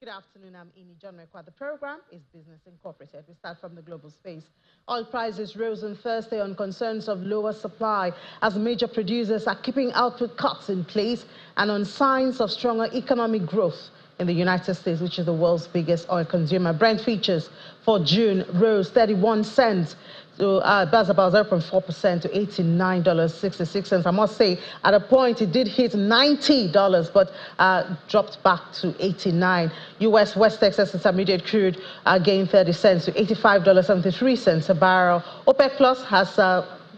Good afternoon, I'm Ini John Mekwa. The program is Business Incorporated. We start from the global space. Oil prices rose on Thursday on concerns of lower supply as major producers are keeping output cuts in place and on signs of stronger economic growth in the United States, which is the world's biggest oil consumer. Brent futures for June rose 31 cents. So that's about 0.4% to $89.66. I must say, at a point, it did hit $90, but dropped back to $89. U.S. West Texas Intermediate crude gained 30 cents to $85.73 a barrel. OPEC Plus has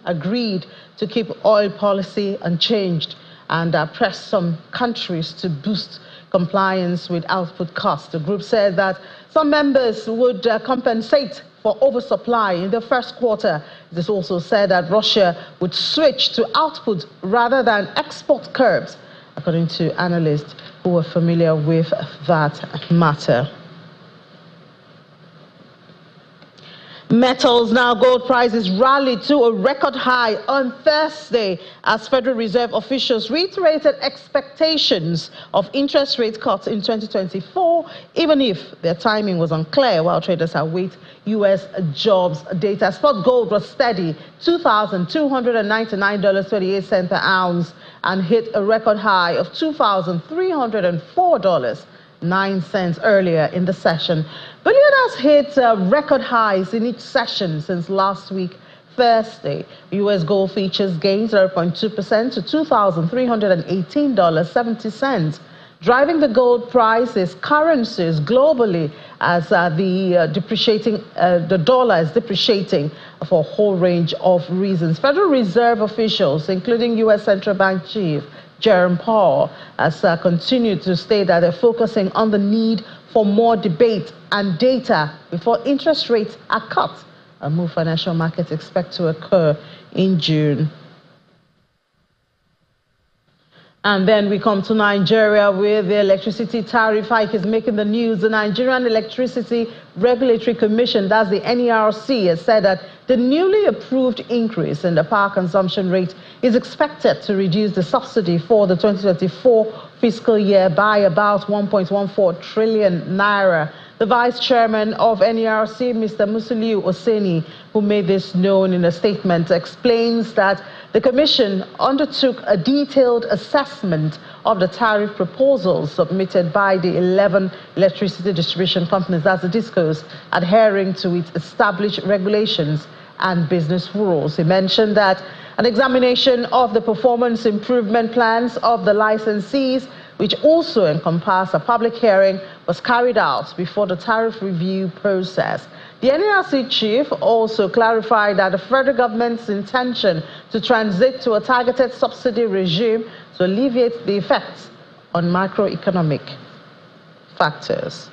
agreed to keep oil policy unchanged and press some countries to boost compliance with output costs. The group said that some members would compensate for oversupply in the first quarter. It is also said that Russia would switch to output rather than export curbs, according to analysts who are familiar with that matter. Metals now, gold prices rallied to a record high on Thursday as Federal Reserve officials reiterated expectations of interest rate cuts in 2024, even if their timing was unclear, while traders await U.S. jobs data. Spot gold was steady, $2,299.28 per ounce, and hit a record high of $2,304.09 earlier in the session. Bullion has hit record highs in each session since last week, Thursday. U.S. gold futures gained 0.2% to $2,318.70. Driving the gold price is currencies globally as the dollar is depreciating for a whole range of reasons. Federal Reserve officials, including U.S. Central Bank Chief Jerome Powell, has continued to state that they're focusing on the need for more debate and data before interest rates are cut, a move financial markets expect to occur in June. And then we come to Nigeria, where the electricity tariff hike is making the news. The Nigerian Electricity Regulatory Commission, that's the NERC, has said that the newly approved increase in the power consumption rate is expected to reduce the subsidy for the 2024 fiscal year by about 1.14 trillion naira. The vice chairman of NERC, Mr. Musiliu Oseni, who made this known in a statement, explains that the commission undertook a detailed assessment of the tariff proposals submitted by the 11 electricity distribution companies, that's the DISCOs, adhering to its established regulations and business rules. He mentioned that an examination of the performance improvement plans of the licensees, which also encompassed a public hearing, was carried out before the tariff review process. The NERC chief also clarified that the federal government's intention to transit to a targeted subsidy regime to alleviate the effects on macroeconomic factors.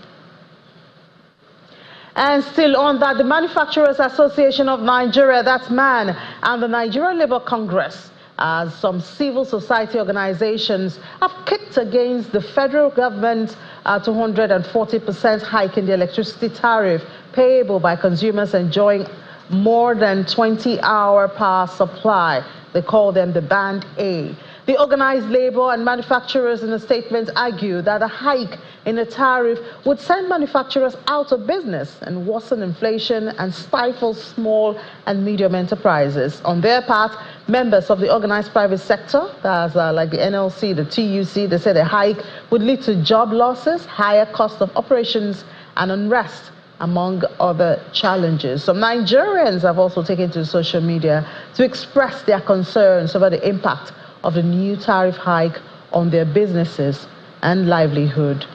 And still on that, the Manufacturers Association of Nigeria, that's MAN, and the Nigerian Labour Congress, as some civil society organizations, have kicked against the federal government's 240% hike in the electricity tariff payable by consumers enjoying more than 20-hour power supply. They call them the Band A. The organized labor and manufacturers in a statement argue that a hike in the tariff would send manufacturers out of business and worsen inflation and stifle small and medium enterprises. On their part, members of the organized private sector, that's like the NLC, the TUC, they said a hike would lead to job losses, higher cost of operations, and unrest, among other challenges. Some Nigerians have also taken to social media to express their concerns over the impact of the new tariff hike on their businesses and livelihood.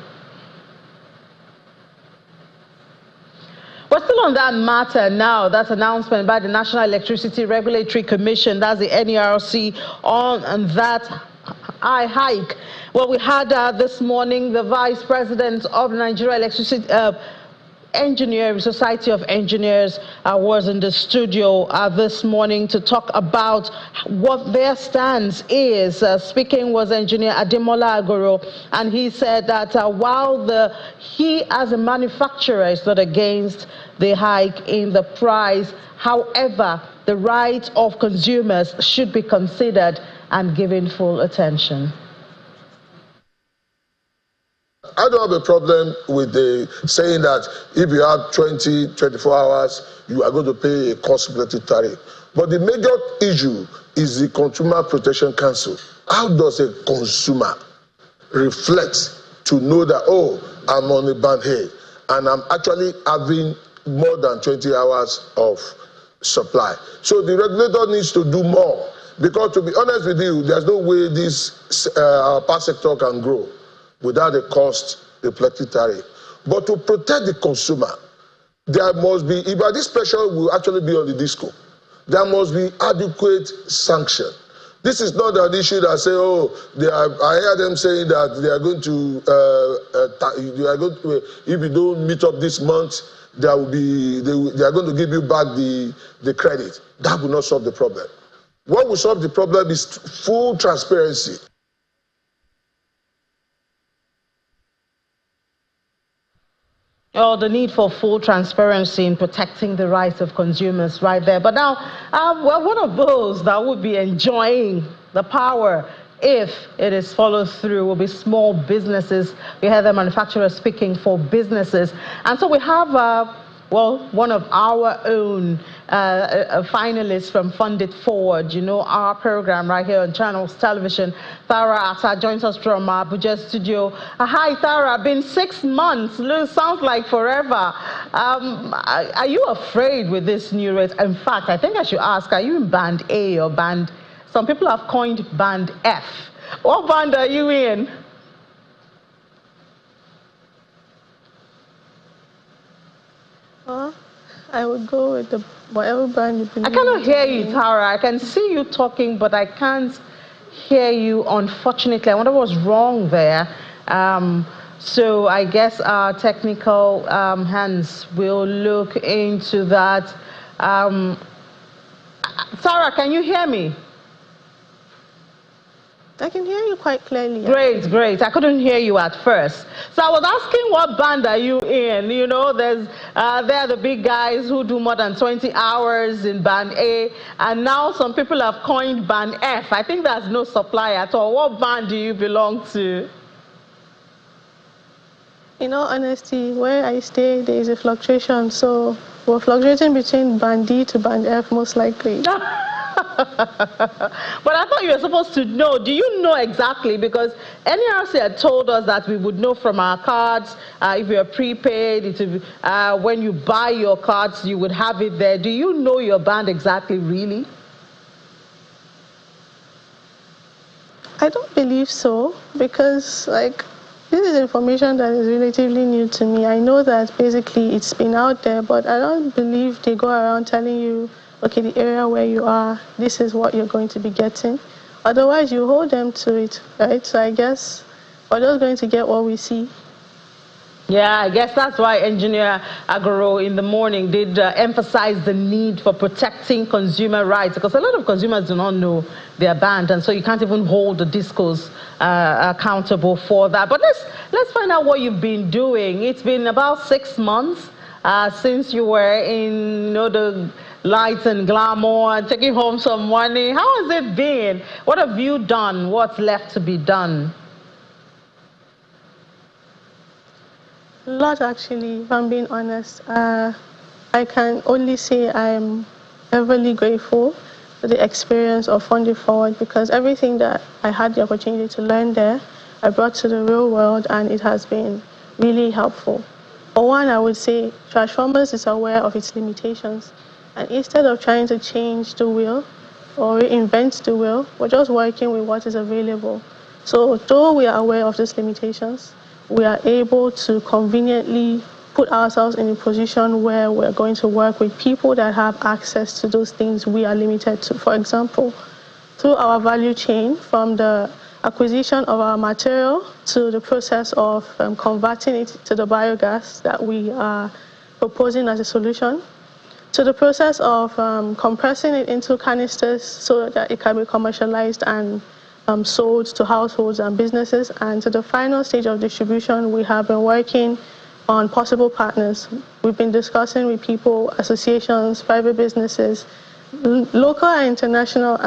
We're still on that matter now. That announcement by the National Electricity Regulatory Commission, that's the NERC, on that hike. Well, we had this morning the Vice President of the Nigeria Electricity Society of Engineers was in the studio this morning to talk about what their stance is. Speaking was Engineer Ademola Agoro, and he said that while he as a manufacturer is not against the hike in the price, however, the rights of consumers should be considered and given full attention. I don't have a problem with saying that if you have 20, 24 hours, you are going to pay a cost-related tariff. But the major issue is the Consumer Protection Council. How does a consumer reflect to know that, oh, I'm on a band here and I'm actually having more than 20 hours of supply? So the regulator needs to do more, because to be honest with you, there's no way this our power sector can grow without a cost-reflected tariff. But to protect the consumer, there must be, if this pressure will actually be on the disco, there must be adequate sanction. This is not an issue that say, oh, I hear them saying that they are going to, if you don't meet up this month, they are going to give you back the credit. That will not solve the problem. What will solve the problem is full transparency. Oh, the need for full transparency in protecting the rights of consumers right there. But now, well, one of those that would be enjoying the power if it is followed through will be small businesses. We have the manufacturers speaking for businesses. And so we have, well, one of our own finalists from Fund It Forward, you know, our program right here on Channels Television. Thara Atta joins us from Abuja studio. Hi, Thara. Been 6 months. Sounds like forever. Are you afraid with this new rate? In fact, I think I should ask, are you in band A or band? Some people have coined band F. What band are you in? I would go with whatever band you believe. I cannot hear you, Tara. I can see you talking, but I can't hear you, unfortunately. I wonder what's wrong there. So I guess our technical hands will look into that. Tara, can you hear me? I can hear you quite clearly. Great, great. I couldn't hear you at first. So I was asking, what band are you in? You know, they're the big guys who do more than 20 hours in band A, and now some people have coined band F. I think there's no supply at all. What band do you belong to? In all honesty, where I stay, there is a fluctuation. So we're fluctuating between band D to band F, most likely. But I thought you were supposed to know. Do you know exactly? Because NERC had told us that we would know from our cards if you're prepaid. When you buy your cards, you would have it there. Do you know your band exactly, really? I don't believe so, because this is information that is relatively new to me. I know that basically it's been out there, but I don't believe they go around telling you, okay, the area where you are, this is what you're going to be getting. Otherwise, you hold them to it, right? So I guess we're just going to get what we see. Yeah, I guess that's why Engineer Agoro in the morning did emphasize the need for protecting consumer rights, because a lot of consumers do not know their band, and so you can't even hold the discos accountable for that. But let's find out what you've been doing. It's been about 6 months since you were in, the lights and glamour and taking home some money. How has it been? What have you done? What's left to be done? A lot, actually, if I'm being honest. I can only say I'm heavily grateful for the experience of Fund It Forward, because everything that I had the opportunity to learn there, I brought to the real world, and it has been really helpful. For one, I would say Transformers is aware of its limitations. And instead of trying to change the wheel or reinvent the wheel, we're just working with what is available. So though we are aware of these limitations, we are able to conveniently put ourselves in a position where we're going to work with people that have access to those things we are limited to. For example, through our value chain, from the acquisition of our material to the process of converting it to the biogas that we are proposing as a solution, to the process of compressing it into canisters so that it can be commercialized and sold to households and businesses, and to the final stage of distribution, we have been working on possible partners. We've been discussing with people, associations, private businesses, local and international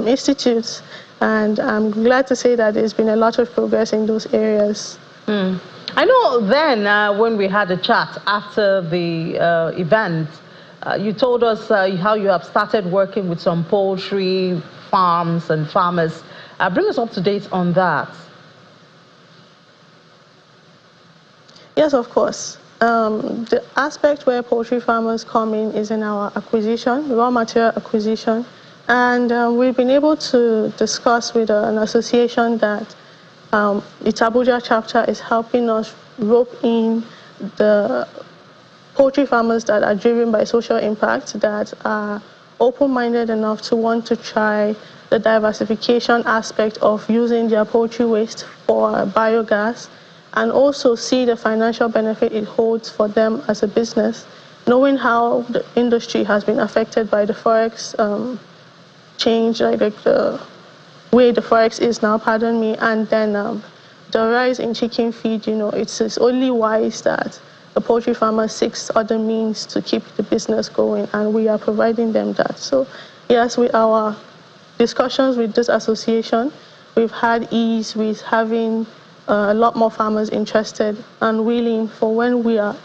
institutes, and I'm glad to say that there's been a lot of progress in those areas. I know then when we had a chat after the event, you told us how you have started working with some poultry farms and farmers. Bring us up to date on that. Yes, of course. The aspect where poultry farmers come in is in our acquisition, raw material acquisition. And we've been able to discuss with an association that its Abuja chapter is helping us rope in the poultry farmers that are driven by social impact, that are open-minded enough to want to try the diversification aspect of using their poultry waste for biogas, and also see the financial benefit it holds for them as a business, knowing how the industry has been affected by the forex change, like the way the forex is now, pardon me, and then the rise in chicken feed. It's only wise that the poultry farmer seeks other means to keep the business going, and we are providing them that. So yes, with our discussions with this association, we've had ease with having a lot more farmers interested and willing for when we are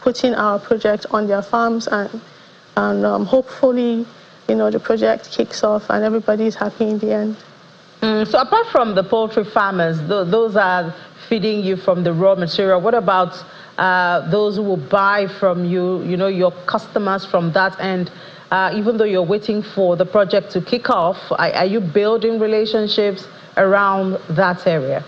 putting our project on their farms, and hopefully, the project kicks off and everybody is happy in the end. So apart from the poultry farmers, those are feeding you from the raw material. What about those who will buy from you, your customers from that end? Even though you're waiting for the project to kick off, are you building relationships around that area?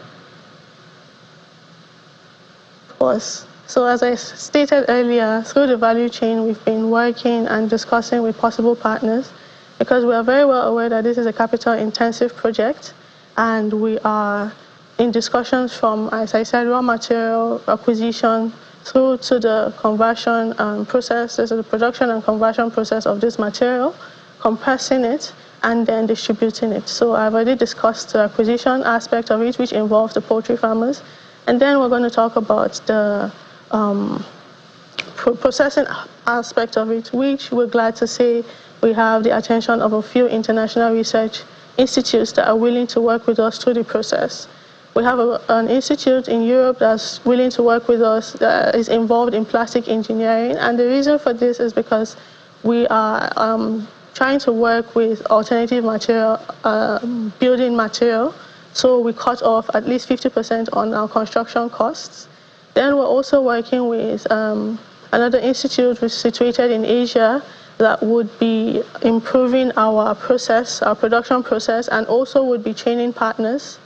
Of course. So as I stated earlier, through the value chain, we've been working and discussing with possible partners, because we are very well aware that this is a capital-intensive project, and we are in discussions from, as I said, raw material acquisition through to the conversion process. This is the production and conversion process of this material, compressing it, and then distributing it. So I've already discussed the acquisition aspect of it, which involves the poultry farmers. And then we're going to talk about the processing aspect of it, which we're glad to say we have the attention of a few international research institutes that are willing to work with us through the process. We have an institute in Europe that's willing to work with us, that is involved in plastic engineering. And the reason for this is because we are trying to work with alternative material, building material. So we cut off at least 50% on our construction costs. Then we're also working with another institute which is situated in Asia that would be improving our process, our production process, and also would be training partners.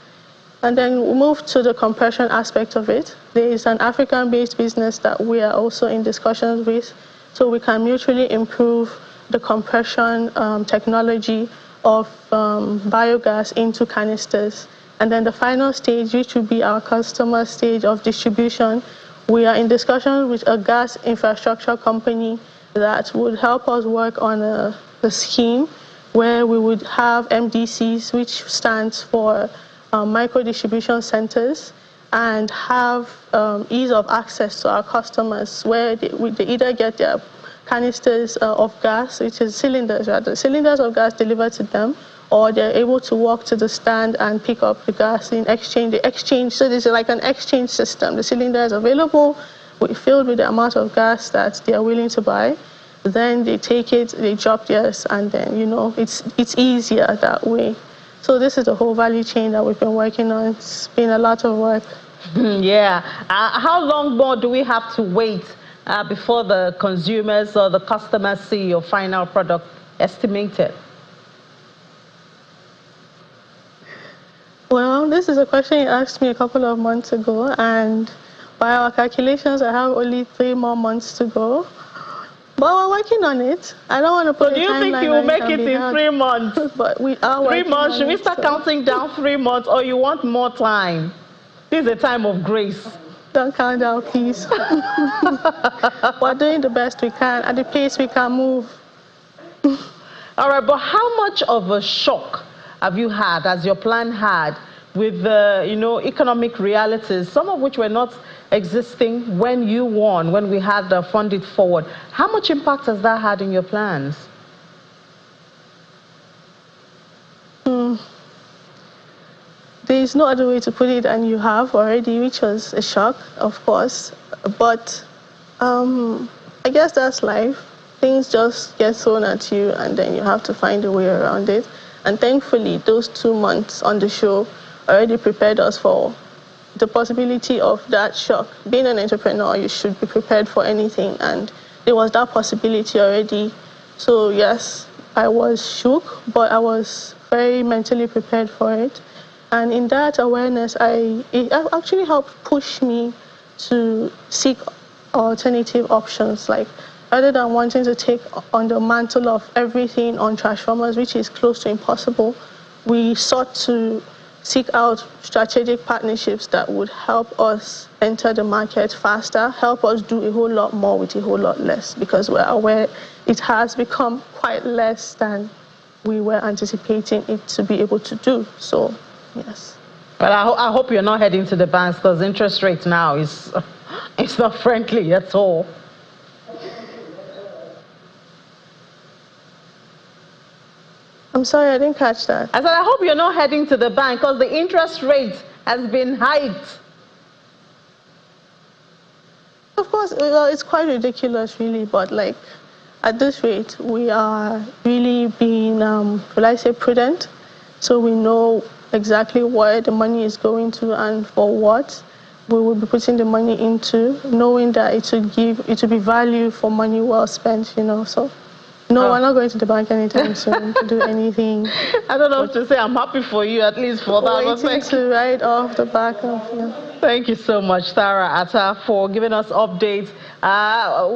And then we move to the compression aspect of it. There is an African-based business that we are also in discussions with, so we can mutually improve the compression technology of biogas into canisters. And then the final stage, which will be our customer stage of distribution, we are in discussion with a gas infrastructure company that would help us work on a scheme where we would have MDCs, which stands for micro distribution centers, and have ease of access to our customers, where they either get their canisters of gas, which is cylinders of gas delivered to them, or they're able to walk to the stand and pick up the gas in exchange. The exchange, so this is like an exchange system. The cylinder is available, filled with the amount of gas that they are willing to buy. Then they take it, they drop theirs, and then, it's easier that way. So this is the whole value chain that we've been working on. It's been a lot of work. Yeah. How long more do we have to wait before the consumers or the customers see your final product estimated? Well, this is a question you asked me a couple of months ago, and by our calculations, I have only 3 more months to go. But we're working on it. I don't want to put so do you think you will make it in 3 months? But we are 3 months. Should we start counting down 3 months, or you want more time? This is a time of grace. Don't count down, please. We're doing the best we can at the pace we can move. All right, but how much of a shock have you had, as your plan had, with the economic realities, some of which were not existing when you won, when we had funded forward? How much impact has that had in your plans? The there's no other way to put it, and you have already, which was a shock, of course. But I guess that's life. Things just get thrown at you, and then you have to find a way around it. And thankfully, those 2 months on the show already prepared us for the possibility of that shock. Being an entrepreneur, you should be prepared for anything, and there was that possibility already. So yes, I was shook, but I was very mentally prepared for it. And in that awareness, it actually helped push me to seek alternative options. Like, rather than wanting to take on the mantle of everything on transformers, which is close to impossible, we sought to seek out strategic partnerships that would help us enter the market faster, help us do a whole lot more with a whole lot less, because we're aware it has become quite less than we were anticipating it to be able to do. So, yes. But I hope you're not heading to the banks, because interest rate now is it's not friendly at all. I'm sorry, I didn't catch that. I said, I hope you're not heading to the bank, because the interest rate has been hiked. Of course, well, it's quite ridiculous, really, but like, at this rate, we are really being, will I say, prudent. So we know exactly where the money is going to and for what we will be putting the money into, knowing that it will be value for money well spent, you know. So no, we're not going to the bank anytime soon to do anything. I don't know what to say. I'm happy for you, at least for that. Waiting to ride off the back of, yeah. Thank you so much, Tara Atta, for giving us updates.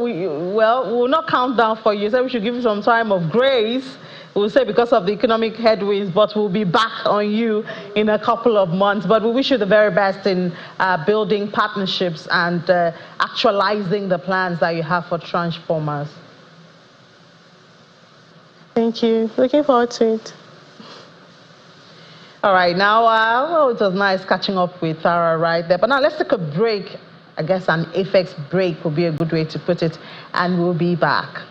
We will not count down for you. So we should give you some time of grace. We'll say because of the economic headwinds, but we'll be back on you in a couple of months. But we wish you the very best in building partnerships and actualizing the plans that you have for transformers. Thank you. Looking forward to it. All right, now, well, it was nice catching up with Tara right there. But now let's take a break. I guess an Apex break would be a good way to put it. And we'll be back.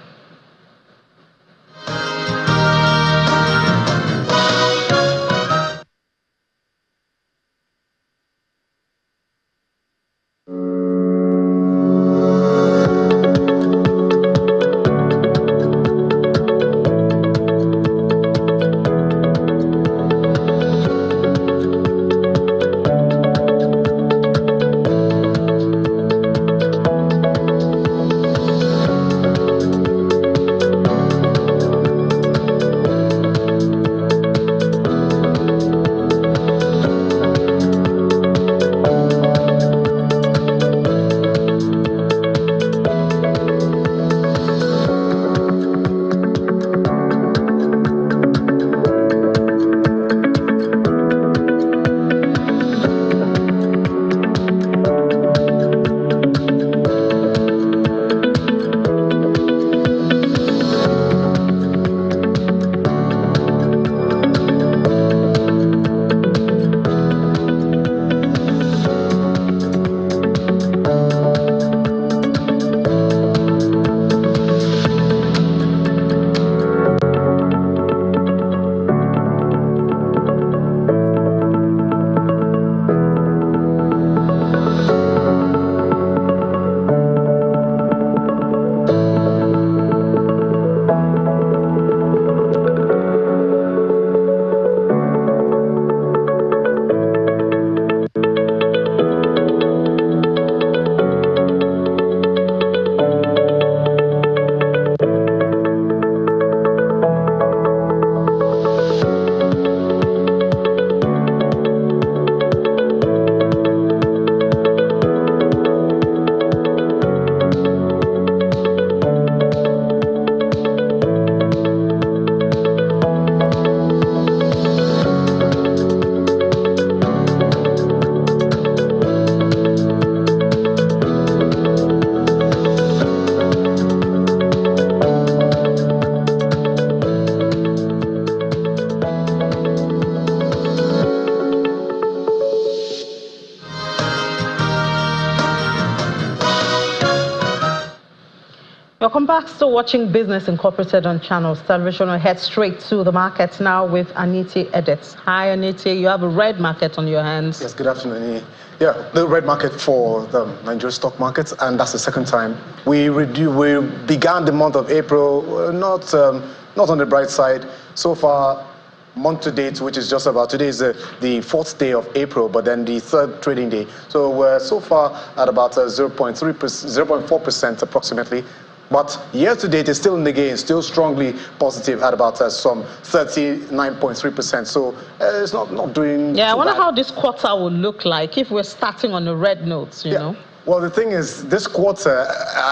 Welcome back. Still watching Business Incorporated on Channels Television. We'll head straight to the markets now with Aniti Edits. Hi, Aniti. You have a red market on your hands. Yes, good afternoon. Yeah, the red market for the Nigerian stock markets, and that's the second time. We began the month of April not on the bright side. So far, month to date, which is just about, today is the fourth day of April, but then the third trading day. So we're so far at about 0.4% approximately. But year to date is still in the gain, still strongly positive at about some 39.3%. So it's not doing. Yeah, I wonder bad. how this quarter will look like if we're starting on the red notes, you know. Well, the thing is, this quarter,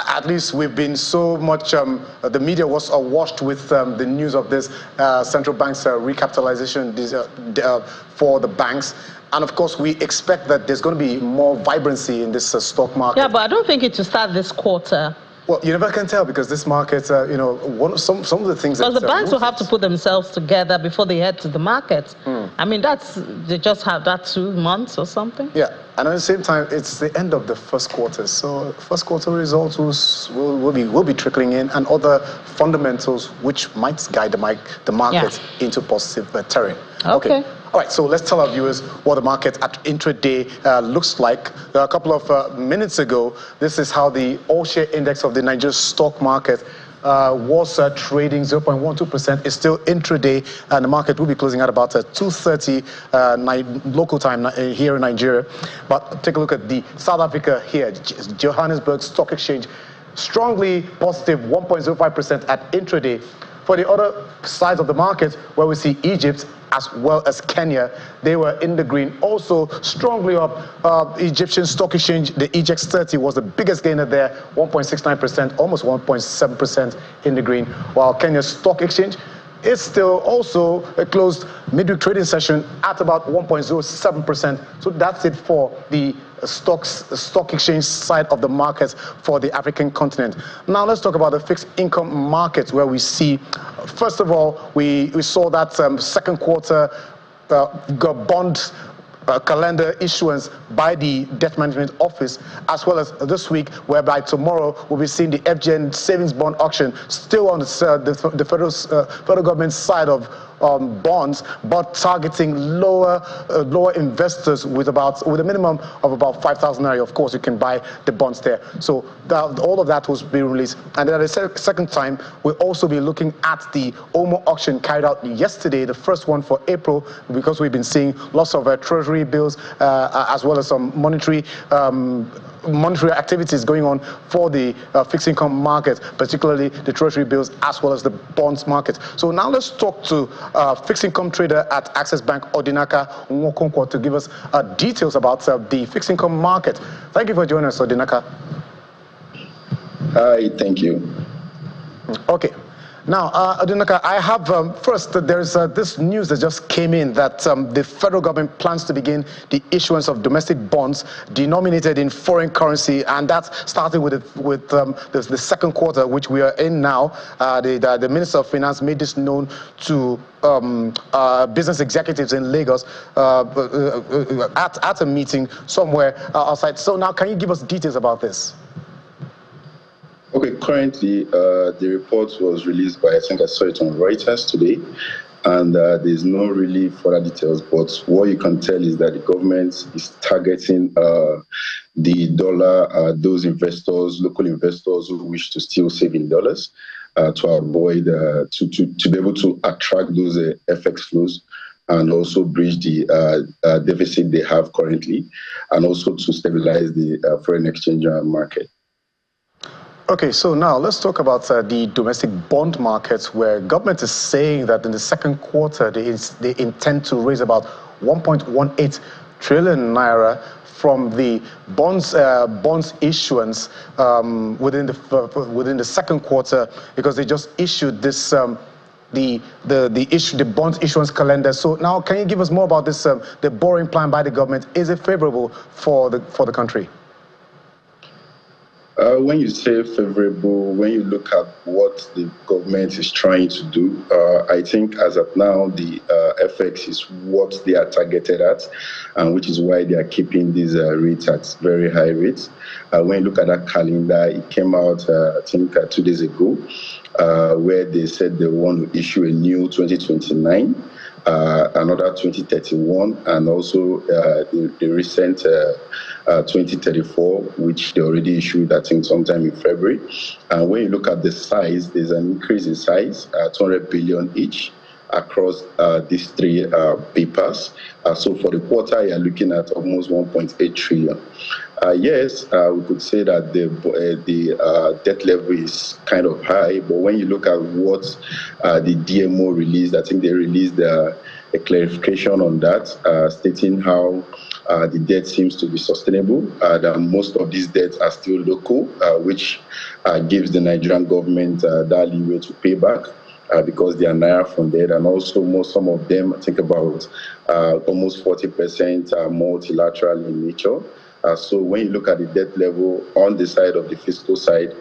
at least we've been so much, the media was awash with the news of this central bank's recapitalization for the banks. And of course, we expect that there's going to be more vibrancy in this stock market. Yeah, but I don't think it will start this quarter. Well, you never can tell because this market, you know, some of the things. Because the banks will have to put themselves together before they head to the market. I mean, they just have that 2 months or something. Yeah, and at the same time, it's the end of the first quarter, so first quarter results will be trickling in, and other fundamentals which might guide the market into positive terrain. Okay. All right, so let's tell our viewers what the market at intraday looks like. A couple of minutes ago, this is how the all-share index of the Nigerian stock market was trading 0.12%. It's still intraday, and the market will be closing at about 2:30 local time here in Nigeria. But take a look at the South Africa here, Johannesburg Stock Exchange, strongly positive 1.05% at intraday. For the other sides of the market, where we see Egypt as well as Kenya, they were in the green, also strongly up. Egyptian Stock Exchange, the EGX 30 was the biggest gainer there, 1.69%, almost 1.7% in the green, while Kenya's Stock Exchange is still also a closed midweek trading session at about 1.07%. So that's it for the stock exchange side of the market for the African continent. Now let's talk about the fixed income market, where we see, first of all, we saw that second quarter bond calendar issuance by the Debt Management Office, as well as this week, whereby tomorrow we'll be seeing the FGN savings bond auction, still on the federal government's side of bonds, but targeting lower investors with a minimum of about 5,000 naira. Of course, you can buy the bonds there. So all of that will be released. And then at the second time, we'll also be looking at the OMO auction carried out yesterday, the first one for April, because we've been seeing lots of treasury bills as well as some monetary activities going on for the fixed income market, particularly the treasury bills as well as the bonds market. So now let's talk to fixed income trader at Access Bank, Odinaka Nwokonkwo, to give us details about the fixed income market. Thank you for joining us, Odinaka. Hi, thank you. Okay. Now, Odinaka, I have first, there's this news that just came in that the federal government plans to begin the issuance of domestic bonds denominated in foreign currency, and that's starting with the second quarter, which we are in now. The Minister of Finance made this known to business executives in Lagos at a meeting somewhere outside. So now, can you give us details about this? Okay, currently, the report was released by, I think I saw it on Reuters today, and there's no really further details, but what you can tell is that the government is targeting the dollar, those investors, local investors who wish to still save in dollars, to avoid, to be able to attract those FX flows, and also bridge the deficit they have currently, and also to stabilize the foreign exchange market. Okay, so now let's talk about the domestic bond markets, where government is saying that in the second quarter they intend to raise about 1.18 trillion naira from the bonds issuance within the second quarter, because they just issued this the bond issuance calendar. So now, can you give us more about this? The borrowing plan by the government, is it favorable for the country? When you say favorable, when you look at what the government is trying to do, I think as of now, the FX is what they are targeted at, and which is why they are keeping these rates at very high rates. When you look at that calendar, it came out, I think, 2 days ago, where they said they want to issue a new 2029. Another 2031, and also the recent 2034, which they already issued, I think, sometime in February. And when you look at the size, there's an increase in size, 200 billion each across these three papers. So for the quarter, you're looking at almost 1.8 trillion. Yes, we could say that the debt level is kind of high, but when you look at what the DMO released, I think they released a clarification on that, stating how the debt seems to be sustainable, that most of these debts are still local, which gives the Nigerian government that leeway to pay back. Because they are naira funded, and also some of them, I think about almost 40% are multilateral in nature. So when you look at the debt level on the side of the fiscal side,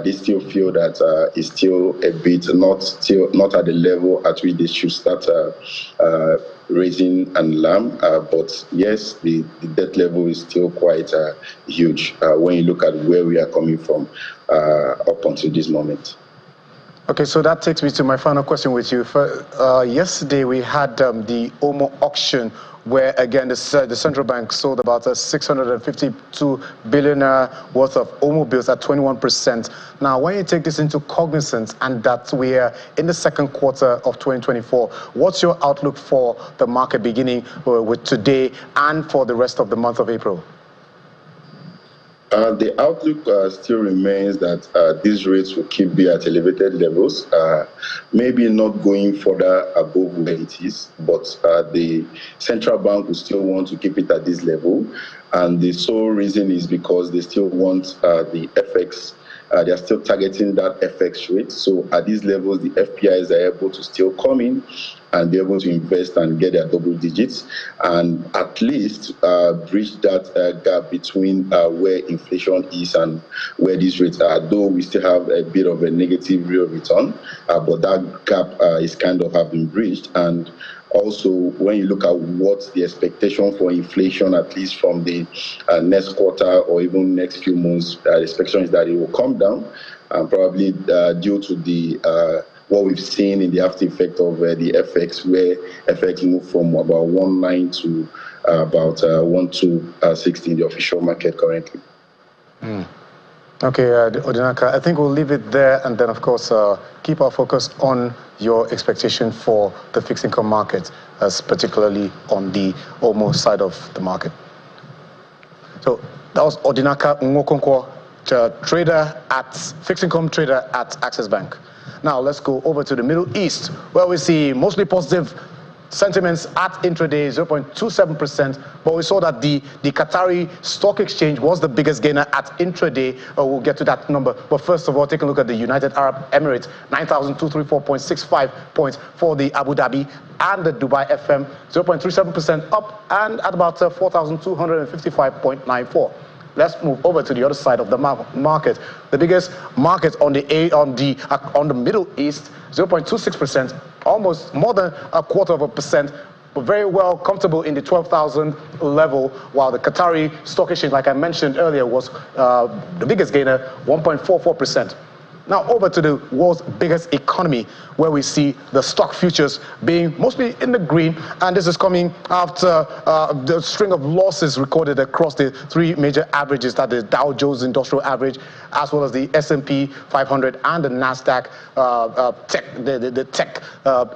they still feel that it's still a bit not at the level at which they should start raising an alarm. But yes, the debt level is still quite huge when you look at where we are coming from up until this moment. Okay, so that takes me to my final question with you. Yesterday, we had the OMO auction, where again the central bank sold about 652 billion worth of OMO bills at 21%. Now, when you take this into cognizance and that we are in the second quarter of 2024, what's your outlook for the market beginning with today and for the rest of the month of April? The outlook still remains that these rates will keep being at elevated levels, maybe not going further above where it is, but the central bank will still want to keep it at this level. And the sole reason is because they still want the FX. They are still targeting that FX rate. So at these levels, the FPIs are able to still come in and be able to invest and get their double digits, and at least bridge that gap between where inflation is and where these rates are. Though we still have a bit of a negative real return, but that gap is kind of have been bridged. And also, when you look at what the expectation for inflation, at least from the next quarter or even next few months, the expectation is that it will come down, probably due to the what we've seen in the after effect of the FX, where FX moved from about 1.9 to about 1.260 in the official market currently. Okay, Odinaka, I think we'll leave it there, and then, of course, keep our focus on your expectation for the fixed income market, particularly on the OMO side of the market. So that was Odinaka Nwokonkwo, fixed income trader at Access Bank. Now let's go over to the Middle East, where we see mostly positive sentiments at intraday, 0.27%, but we saw that the Qatari Stock Exchange was the biggest gainer at intraday. We'll get to that number. But first of all, take a look at the United Arab Emirates, 9,234.65 points for the Abu Dhabi, and the Dubai FM, 0.37% up, and at about 4,255.94. Let's move over to the other side of the market. The biggest market on the Middle East, 0.26%, almost more than 0.25%, but very well comfortable in the 12,000 level, while the Qatari Stock Exchange, like I mentioned earlier, was the biggest gainer, 1.44%. Now over to the world's biggest economy, where we see the stock futures being mostly in the green, and this is coming after the string of losses recorded across the three major averages, that is Dow Jones Industrial Average, as well as the S&P 500 and the Nasdaq the tech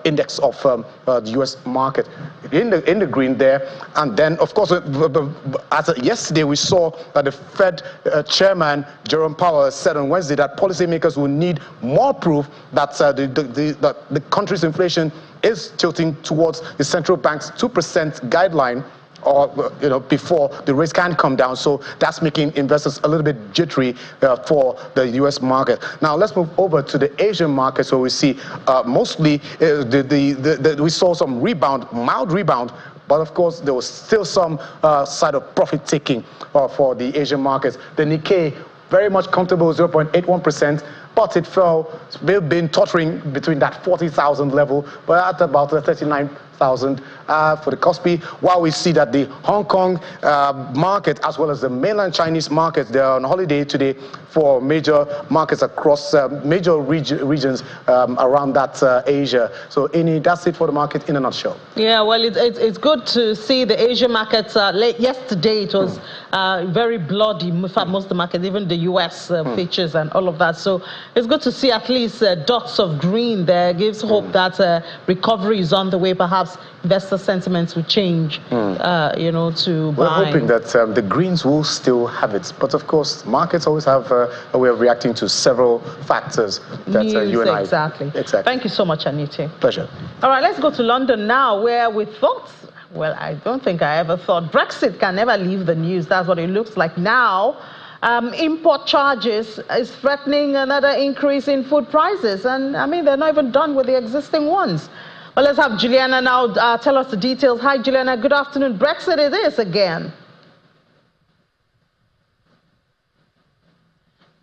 index of the U.S. market in the green there. And then, of course, as yesterday we saw that the Fed chairman Jerome Powell said on Wednesday that policymakers will need more proof that the country's inflation is tilting towards the central bank's 2% guideline, or before the rates can come down. So that's making investors a little bit jittery for the U.S. market. Now let's move over to the Asian market. So we see mostly we saw some mild rebound, but of course there was still some side of profit taking for the Asian markets. The Nikkei very much comfortable 0.81%, but it fell. They've been tottering between that 40,000 level, but at about 39,000 for the Kospi, while we see that the Hong Kong market, as well as the mainland Chinese market, they're on holiday today for major markets across major regions around that Asia. So, Ini, that's it for the market in a nutshell. Yeah, well, it's good to see the Asia markets. Yesterday, it was very bloody. In fact, most of the markets, even the U.S. features and all of that. So, it's good to see at least dots of green there. Gives hope that recovery is on the way. Perhaps investor sentiments will change, you know, to We're buy. hoping that the greens will still have it. But of course, markets always have a way of reacting to several factors that you and I... Exactly. Thank you so much, Anita. Pleasure. All right, let's go to London now, where we thought, well, I don't think I ever thought Brexit can never leave the news. That's what it looks like now. Import charges is threatening another increase in food prices. And I mean, they're not even done with the existing ones. Well, let's have Juliana now tell us the details. Hi, Juliana. Good afternoon. Brexit it is again.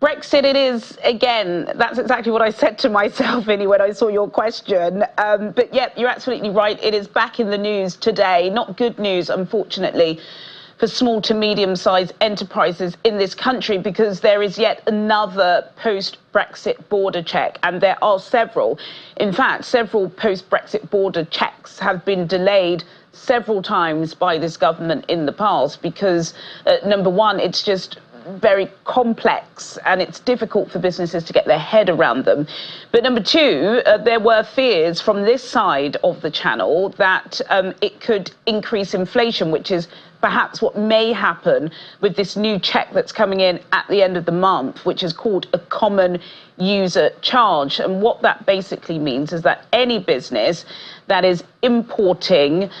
Brexit it is again. That's exactly what I said to myself, Vinny, when I saw your question. But yeah, you're absolutely right. It is back in the news today. Not good news, unfortunately, for small to medium-sized enterprises in this country, because there is yet another post-Brexit border check, and there are several. In fact, several post-Brexit border checks have been delayed several times by this government in the past because, number one, it's just very complex and it's difficult for businesses to get their head around them. But number two, there were fears from this side of the channel that it could increase inflation, which is perhaps what may happen with this new check that's coming in at the end of the month, which is called a common user charge. And what that basically means is that any business that is importing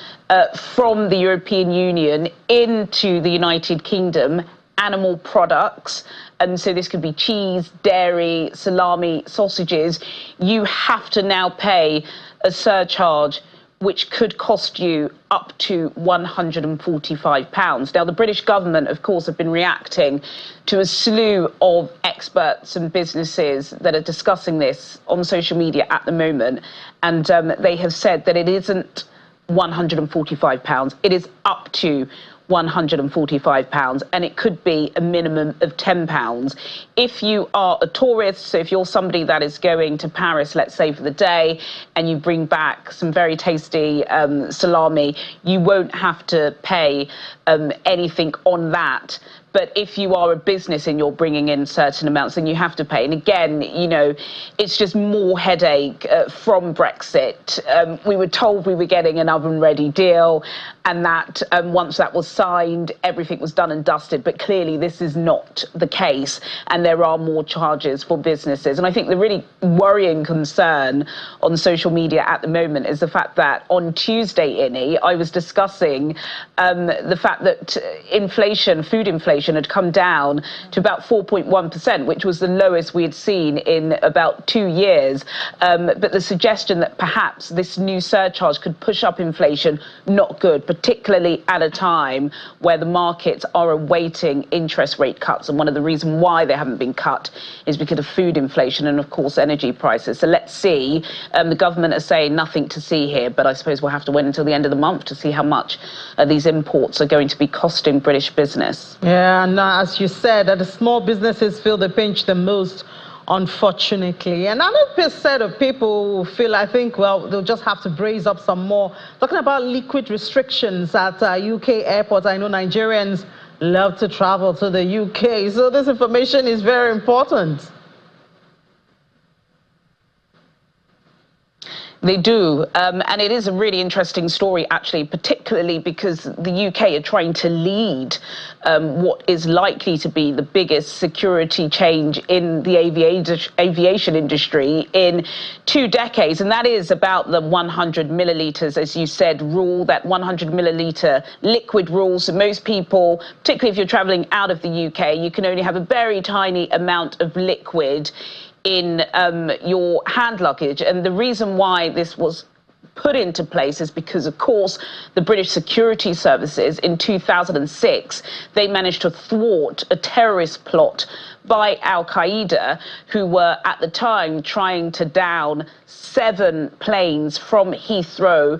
from the European Union into the United Kingdom animal products, and so this could be cheese, dairy, salami, sausages, you have to now pay a surcharge which could cost you up to £145. Now, the British government, of course, have been reacting to a slew of experts and businesses that are discussing this on social media at the moment, and they have said that it isn't £145, it is up to £145, and it could be a minimum of £10. If you are a tourist, so if you're somebody that is going to Paris, let's say for the day, and you bring back some very tasty salami, you won't have to pay anything on that. But if you are a business and you're bringing in certain amounts, then you have to pay. And again, you know, it's just more headache from Brexit. We were told we were getting an oven-ready deal, and that once that was signed, everything was done and dusted. But clearly, this is not the case, and there are more charges for businesses. And I think the really worrying concern on social media at the moment is the fact that on Tuesday, Inni, I was discussing the fact that inflation, food inflation, had come down to about 4.1%, which was the lowest we had seen in about 2 years. But the suggestion that perhaps this new surcharge could push up inflation, not good, particularly at a time where the markets are awaiting interest rate cuts. And one of the reasons why they haven't been cut is because of food inflation and, of course, energy prices. So let's see. The government are saying nothing to see here, but I suppose we'll have to wait until the end of the month to see how much these imports are going to be costing British business. Yeah, and as you said, that the small businesses feel the pinch the most, unfortunately. Another set of people feel, I think, well, they'll just have to brace up some more. Talking about liquid restrictions at UK airports. I know Nigerians love to travel to the UK, so this information is very important. They do, and it is a really interesting story, actually, particularly because the UK are trying to lead what is likely to be the biggest security change in the aviation industry in 2 decades, and that is about the 100 millilitres, as you said, rule, that 100 millilitre liquid rule. So most people, particularly if you're travelling out of the UK, you can only have a very tiny amount of liquid in your hand luggage. And the reason why this was put into place is because, of course, the British security services in 2006, they managed to thwart a terrorist plot by Al-Qaeda, who were at the time trying to down 7 planes from Heathrow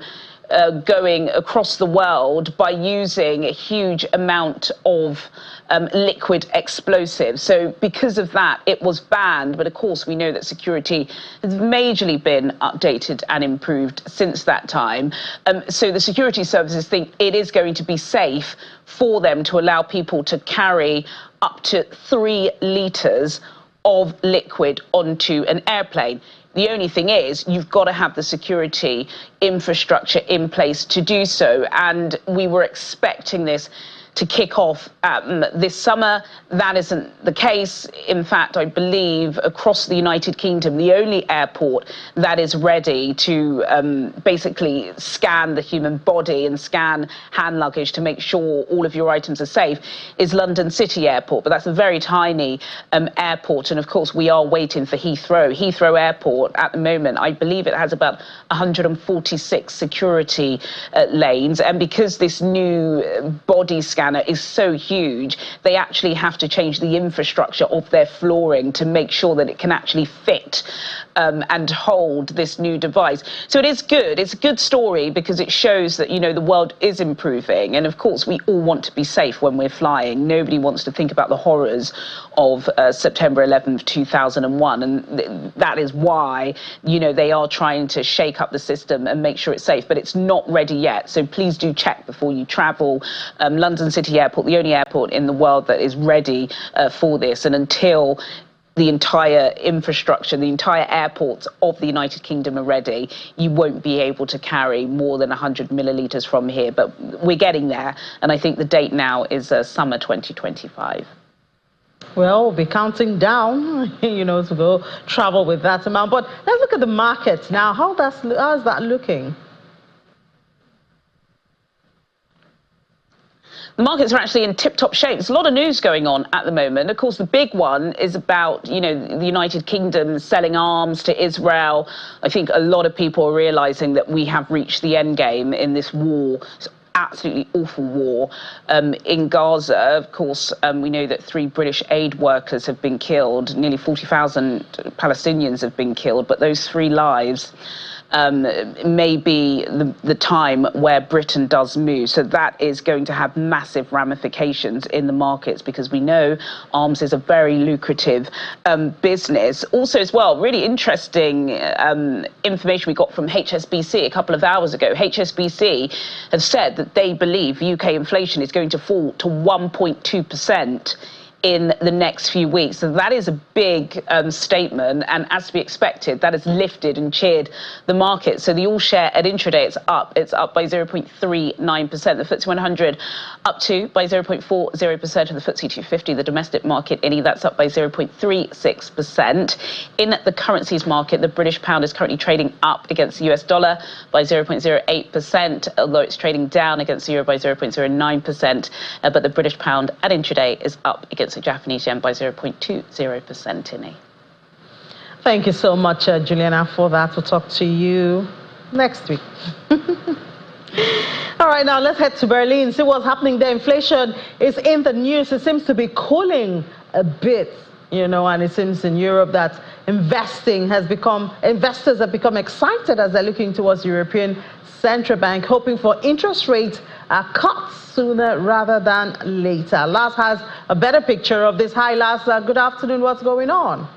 going across the world by using a huge amount of liquid explosives. So because of that, it was banned. But of course, we know that security has majorly been updated and improved since that time. So the security services think it is going to be safe for them to allow people to carry up to 3 litres of liquid onto an airplane. The only thing is, you've got to have the security infrastructure in place to do so. And we were expecting this to kick off this summer. That isn't the case. In fact, I believe across the United Kingdom, the only airport that is ready to basically scan the human body and scan hand luggage to make sure all of your items are safe is London City Airport. But that's a very tiny airport. And of course, we are waiting for Heathrow. Heathrow Airport at the moment, I believe it has about 146 security lanes. And because this new body scanner is so huge, they actually have to change the infrastructure of their flooring to make sure that it can actually fit and hold this new device. So it is good. It's a good story because it shows that, you know, the world is improving. And of course, we all want to be safe when we're flying. Nobody wants to think about the horrors of September 11th, 2001. And that is why, you know, they are trying to shake up the system and make sure it's safe. But it's not ready yet. So please do check before you travel. London City Airport, the only airport in the world that is ready for this. And until the entire infrastructure, the entire airports of the United Kingdom are ready, you won't be able to carry more than 100 millilitres from here. But we're getting there. And I think the date now is summer 2025. Well, we'll be counting down, you know, to go travel with that amount. But let's look at the markets now. How is that looking? The markets are actually in tip-top shape. There's a lot of news going on at the moment. Of course, the big one is about, you know, the United Kingdom selling arms to Israel. I think a lot of people are realizing that we have reached the end game in this war. It's absolutely awful war in Gaza. Of course, we know that 3 British aid workers have been killed. Nearly 40,000 Palestinians have been killed. But those 3 lives may be the time where Britain does move. So that is going to have massive ramifications in the markets because we know arms is a very lucrative business. Also as well, really interesting information we got from HSBC a couple of hours ago. HSBC have said that they believe UK inflation is going to fall to 1.2% in the next few weeks. So that is a big statement, and as to be expected, that has lifted and cheered the market. So the all share at intraday, it's up by 0.39%. The FTSE 100 up by 0.40%, and the FTSE 250, the domestic market, that's up by 0.36%. In the currencies market, the British pound is currently trading up against the US dollar by 0.08%, although it's trading down against the euro by 0.09%. But the British pound at intraday is up against the Japanese yen by 0.20%, Innie. Thank you so much, Juliana, for that. We'll talk to you next week. All right, now let's head to Berlin, see what's happening there. Inflation is in the news. It seems to be cooling a bit, you know, and it seems in Europe that investors have become excited as they're looking towards the European Central Bank, hoping for interest rate cuts sooner rather than later. Lars has a better picture of this. Hi, Lars. Good afternoon. What's going on?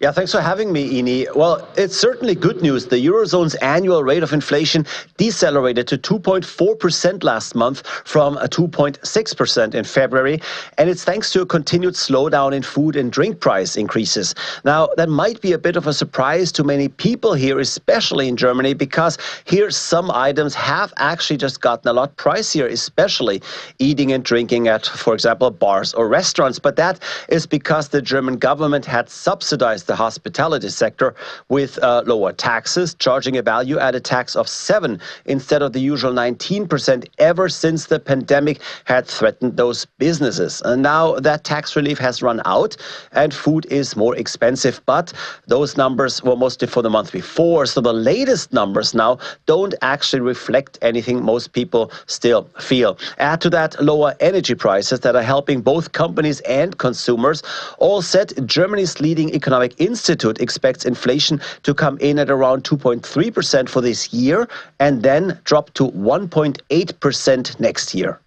Yeah, thanks for having me, Ini. Well, it's certainly good news. The Eurozone's annual rate of inflation decelerated to 2.4% last month from 2.6% in February. And it's thanks to a continued slowdown in food and drink price increases. Now, that might be a bit of a surprise to many people here, especially in Germany, because here some items have actually just gotten a lot pricier, especially eating and drinking at, for example, bars or restaurants. But that is because the German government had subsidized the hospitality sector with lower taxes, charging a value-added tax of 7% instead of the usual 19% ever since the pandemic had threatened those businesses. And now that tax relief has run out and food is more expensive. But those numbers were mostly for the month before. So the latest numbers now don't actually reflect anything most people still feel. Add to that lower energy prices that are helping both companies and consumers. All said, Germany's leading economic institute expects inflation to come in at around 2.3% for this year and then drop to 1.8% next year.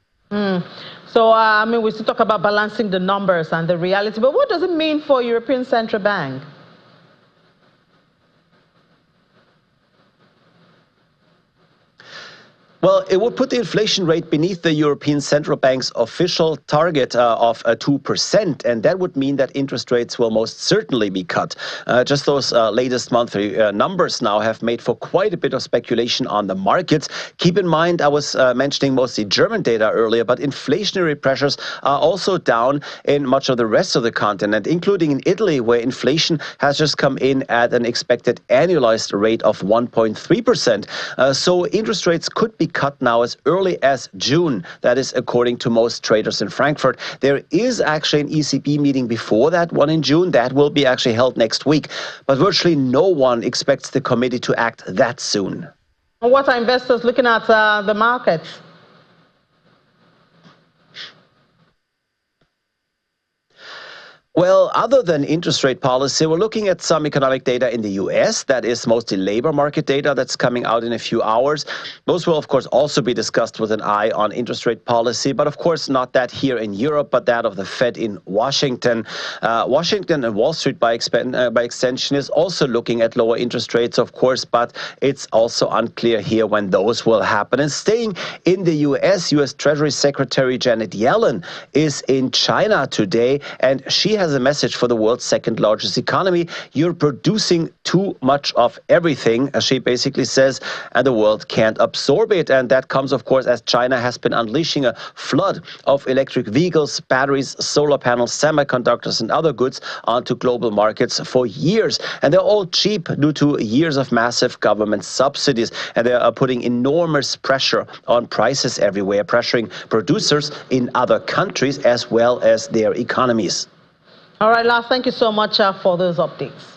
So, I mean, we still talk about balancing the numbers and the reality, but what does it mean for European Central Bank? Well, it would put the inflation rate beneath the European Central Bank's official target of 2%, and that would mean that interest rates will most certainly be cut. Just those latest monthly numbers now have made for quite a bit of speculation on the markets. Keep in mind, I was mentioning mostly German data earlier, but inflationary pressures are also down in much of the rest of the continent, including in Italy, where inflation has just come in at an expected annualized rate of 1.3%. So interest rates could be cut now as early as June. That is according to most traders in Frankfurt. There is actually an ECB meeting before that one in June. That will be actually held next week. But virtually no one expects the committee to act that soon. What are investors looking at the markets? Well, other than interest rate policy, we're looking at some economic data in the US. That is mostly labor market data that's coming out in a few hours. Those will, of course, also be discussed with an eye on interest rate policy, but of course not that here in Europe, but that of the Fed in Washington. Washington and Wall Street, by extension, is also looking at lower interest rates, of course, but it's also unclear here when those will happen. And staying in the US Treasury Secretary Janet Yellen is in China today, and she has a message for the world's second largest economy. You're producing too much of everything, as she basically says, and the world can't absorb it. And that comes, of course, as China has been unleashing a flood of electric vehicles, batteries, solar panels, semiconductors, and other goods onto global markets for years. And they're all cheap due to years of massive government subsidies. And they are putting enormous pressure on prices everywhere, pressuring producers in other countries as well as their economies. All right, Lars, thank you so much for those updates.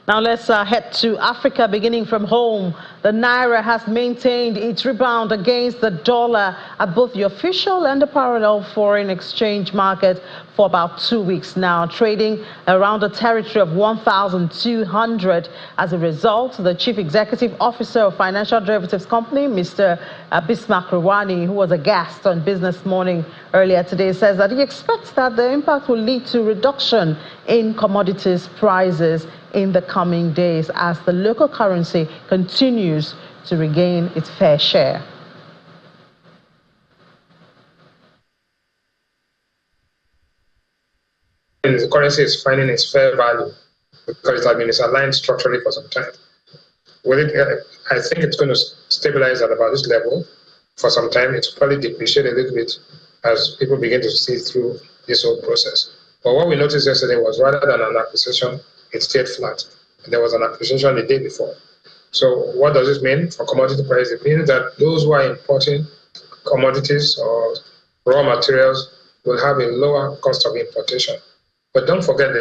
Now let's head to Africa, beginning from home. The Naira has maintained its rebound against the dollar at both the official and the parallel foreign exchange market for about 2 weeks now, trading around a territory of 1,200. As a result, the Chief Executive Officer of Financial Derivatives Company, Mr. Bismarck Rwani, who was a guest on Business Morning earlier today, says that he expects that the impact will lead to reduction in commodities prices in the coming days as the local currency continues to regain its fair share. The currency is finding its fair value because it has been misaligned structurally for some time. I think it's going to stabilize at about this level for some time. It's probably depreciate a little bit as people begin to see through this whole process. But what we noticed yesterday was rather than an appreciation, it stayed flat. There was an appreciation the day before. So what does this mean for commodity price? It means that those who are importing commodities or raw materials will have a lower cost of importation. But don't forget,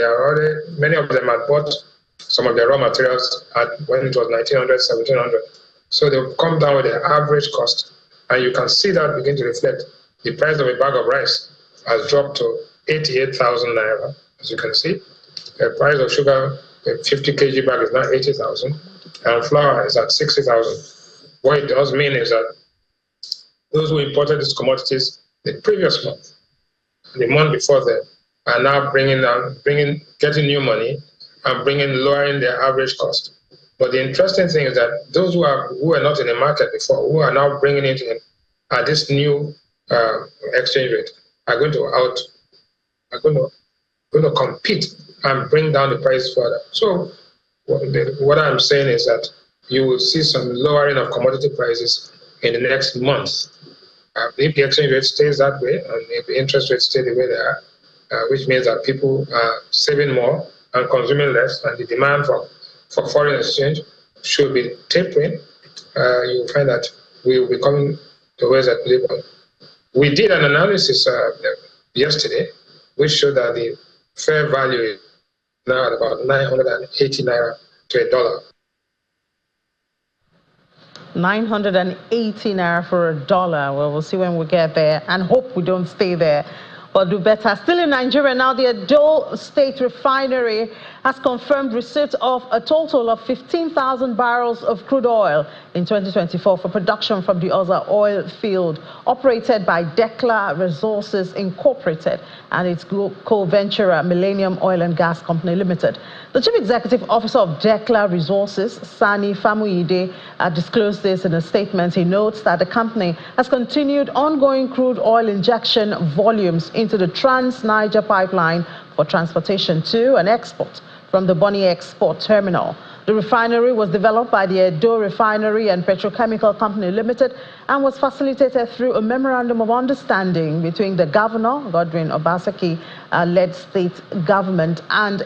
many of them had bought some of their raw materials when it was 1,900, 1,700. So they'll come down with the average cost. And you can see that begin to reflect. The price of a bag of rice has dropped to 88,000 naira, as you can see. The price of sugar, a 50 kg bag is now 80,000, and flour is at 60,000. What it does mean is that those who imported these commodities the previous month, the month before that, are now getting new money and lowering their average cost. But the interesting thing is that those who were not in the market before, who are now bringing it in at this new exchange rate, are going to compete and bring down the price further. So what I'm saying is that you will see some lowering of commodity prices in the next month. If the exchange rate stays that way, and if the interest rates stay the way they are, which means that people are saving more and consuming less, and the demand for foreign exchange should be tapering. You'll find that we will be coming towards equilibrium. We did an analysis yesterday, which showed that the fair value is now at about 980 naira to a dollar. 980 naira for a dollar. Well, we'll see when we get there, and hope we don't stay there, but do better. Still in Nigeria now, the Edo State Refinery has confirmed receipt of a total of 15,000 barrels of crude oil in 2024 for production from the Oza oil field, operated by Decla Resources Incorporated and its co-venturer Millennium Oil and Gas Company Limited. The Chief Executive Officer of Decla Resources, Sani Famuyide, disclosed this in a statement. He notes that the company has continued ongoing crude oil injection volumes into the Trans-Niger pipeline for transportation to and export from the Bonny Export Terminal. The refinery was developed by the Edo Refinery and Petrochemical Company Limited and was facilitated through a memorandum of understanding between the Governor, Godwin Obaseki-led state government, and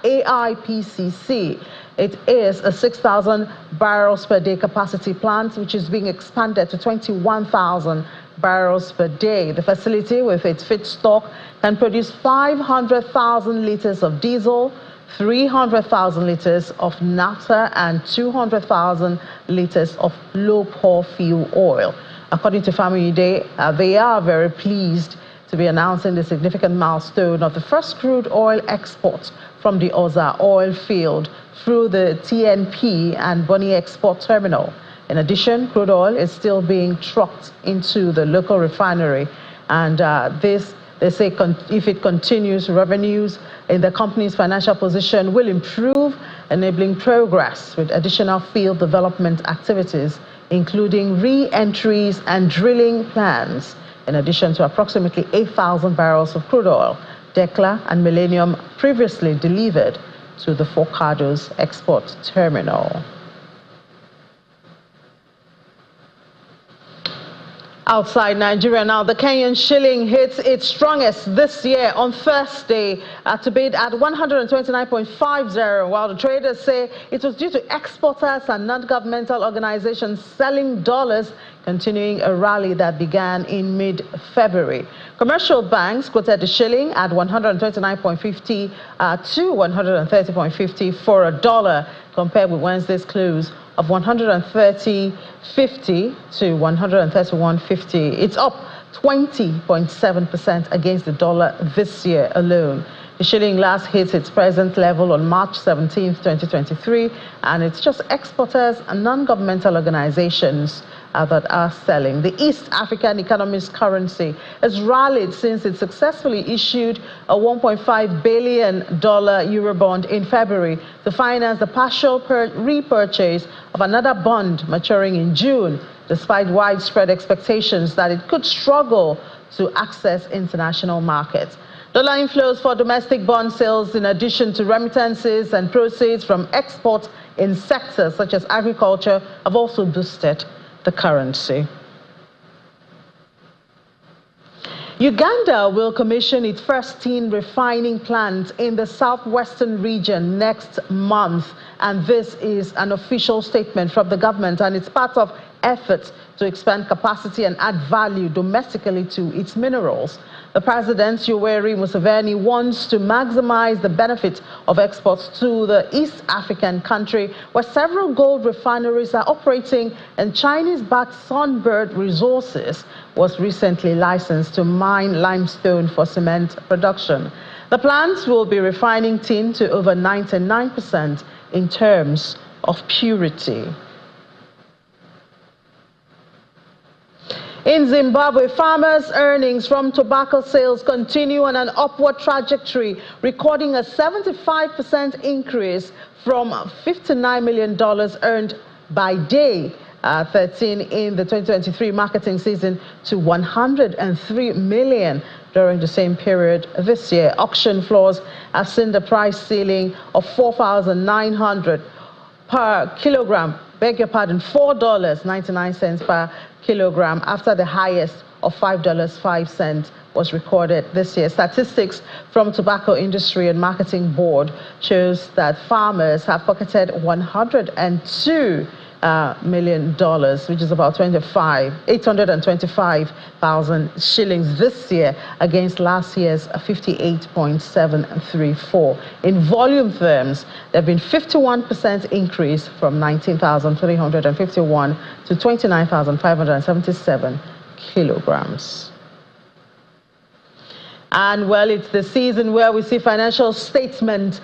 AIPCC. It is a 6,000 barrels per day capacity plant, which is being expanded to 21,000 barrels per day. The facility, with its feedstock, can produce 500,000 liters of diesel, 300,000 liters of naphtha, and 200,000 liters of low-pour fuel oil. According to Famuyide, they are very pleased to be announcing the significant milestone of the first crude oil exports from the Oza oil field through the TNP and Bonny Export Terminal. In addition, crude oil is still being trucked into the local refinery, and this, they say, if it continues, revenues in the company's financial position will improve, enabling progress with additional field development activities, including re-entries and drilling plans, in addition to approximately 8,000 barrels of crude oil Decla and Millennium previously delivered to the Forcados Export Terminal. Outside Nigeria now, the Kenyan shilling hits its strongest this year on Thursday to bid at 129.50, while the traders say it was due to exporters and non-governmental organizations selling dollars, continuing a rally that began in mid-February. Commercial banks quoted the shilling at 129.50 to 130.50 for a dollar, compared with Wednesday's close of 130.50 to 131.50. It's up 20.7% against the dollar this year alone. The shilling last hit its present level on March 17, 2023, and it's just exporters and non-governmental organizations that are selling. The East African economy's currency has rallied since it successfully issued a $1.5 billion Eurobond in February to finance the partial repurchase of another bond maturing in June, despite widespread expectations that it could struggle to access international markets. Dollar inflows for domestic bond sales, in addition to remittances and proceeds from exports in sectors such as agriculture, have also boosted the currency. Uganda will commission its first tin refining plant in the southwestern region next month, and this is an official statement from the government, and it's part of efforts to expand capacity and add value domestically to its minerals. The President, Yoweri Museveni, wants to maximize the benefit of exports to the East African country, where several gold refineries are operating, and Chinese-backed Sunbird Resources was recently licensed to mine limestone for cement production. The plants will be refining tin to over 99% in terms of purity. In Zimbabwe, farmers' earnings from tobacco sales continue on an upward trajectory, recording a 75% increase from $59 million earned by day 13 in the 2023 marketing season to $103 million during the same period this year. Auction floors have seen the price ceiling of $4,900 per kilogram, $4.99 per kilogram, after the highest of $5.05 was recorded this year. Statistics from Tobacco Industry and Marketing Board shows that farmers have pocketed $102 million, which is about 825,000 shillings this year against last year's 58.734. In volume terms, there have been 51% increase from 19,351 to 29,577 kilograms. And well, it's the season where we see financial statements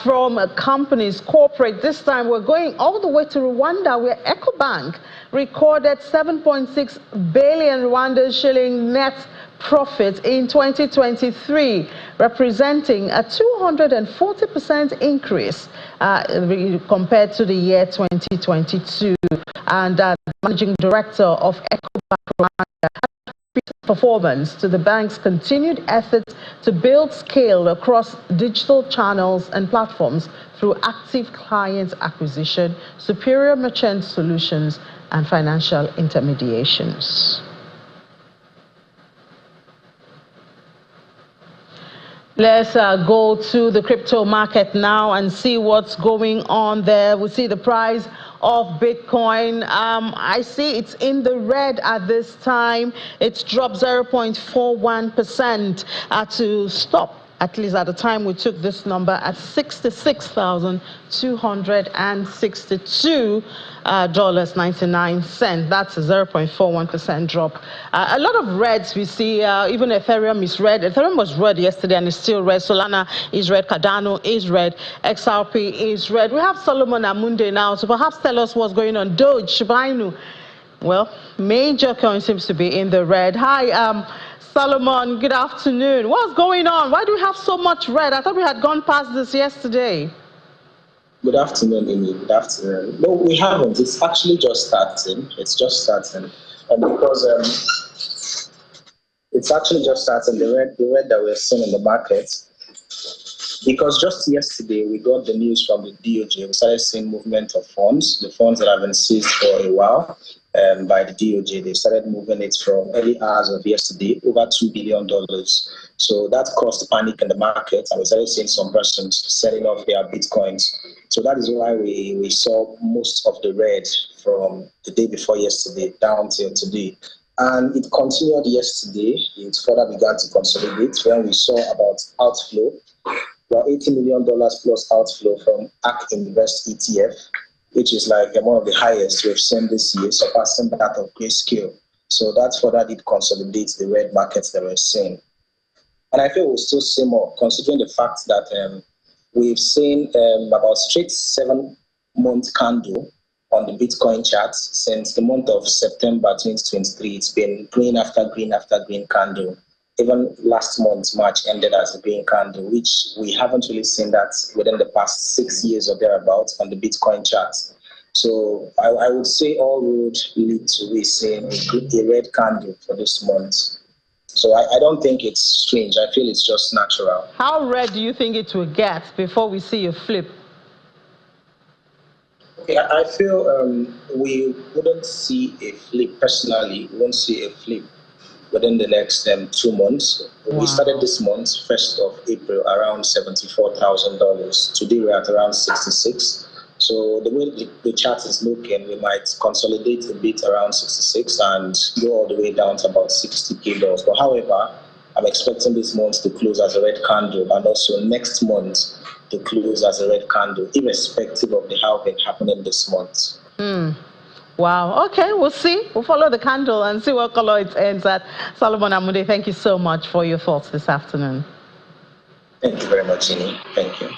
from companies, corporate. This time we're going all the way to Rwanda, where EcoBank recorded 7.6 billion Rwandan shilling net profit in 2023, representing a 240% increase compared to the year 2022. And the managing director of EcoBank Rwanda performance to the bank's continued efforts to build scale across digital channels and platforms through active client acquisition, superior merchant solutions, and financial intermediations. Let's go to the crypto market now and see what's going on there. We see the price of Bitcoin. I see it's in the red at this time. It's dropped 0.41% to stop, at least at the time we took this number, at $66,262.99. That's a 0.41% drop. A lot of reds we see. Even Ethereum is red. Ethereum was red yesterday and it's still red. Solana is red. Cardano is red. XRP is red. We have Solomon Amunde now, so perhaps tell us what's going on. Doge, Shiba Inu. Well, major coin seems to be in the red. Hi, Solomon, good afternoon. What's going on? Why do we have so much red? I thought we had gone past this yesterday. Good afternoon, Amy. Good afternoon. No, we haven't. It's actually just starting. It's just starting. And because it's actually just starting, the red that we're seeing in the market, because just yesterday we got the news from the DOJ. We started seeing movement of funds, the funds that have been seized for a while. By the DOJ, they started moving it from early hours of yesterday, over $2 billion. So that caused panic in the market, and we started seeing some persons selling off their Bitcoins. So that is why we saw most of the red from the day before yesterday down till today. And it continued yesterday. It further began to consolidate when we saw about outflow, about $80 million plus outflow from ARK Invest ETF, which is like one of the highest we've seen this year, surpassing that of Grayscale. So that further did consolidate the red markets that we're seeing. And I feel we'll still see more, considering the fact that we've seen about straight 7-month candle on the Bitcoin chart since the month of September 2023. It's been green after green after green candle. Even last month, March, ended as a green candle, which we haven't really seen that within the past 6 years or thereabouts on the Bitcoin chart. So I would say all road lead to we seeing a red candle for this month. So I don't think it's strange. I feel it's just natural. How red do you think it will get before we see a flip? Okay, I feel we wouldn't see a flip. Personally, we won't see a flip within the next 2 months. Wow. We started this month, 1st of April, around $74,000. Today we're at around 66. So the way the chart is looking, we might consolidate a bit around 66 and go all the way down to about $60K. But however, I'm expecting this month to close as a red candle, and also next month to close as a red candle, irrespective of the halving happening this month. Wow. Okay, we'll see. We'll follow the candle and see what color it ends at. Solomon Amunde, thank you so much for your thoughts this afternoon. Thank you very much, Amy. Thank you.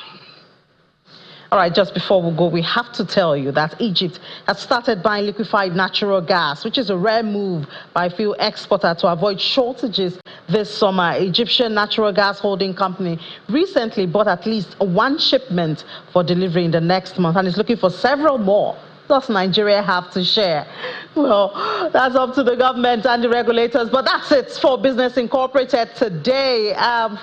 All right, just before we go, we have to tell you that Egypt has started buying liquefied natural gas, which is a rare move by a fuel exporter to avoid shortages this summer. Egyptian Natural Gas Holding Company recently bought at least 1 shipment for delivery in the next month and is looking for several more. Plus, Nigeria have to share. Well, that's up to the government and the regulators. But that's it for Business Incorporated today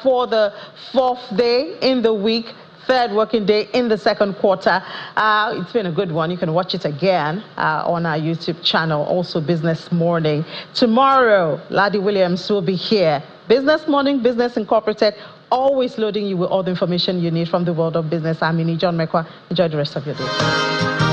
for the 4th day in the week. third working day in the second quarter. It's been a good one. You can watch it again on our YouTube channel, also Business Morning. Tomorrow, Ladi Williams will be here. Business Morning, Business Incorporated, always loading you with all the information you need from the world of business. I'm John Mekwa. Enjoy the rest of your day.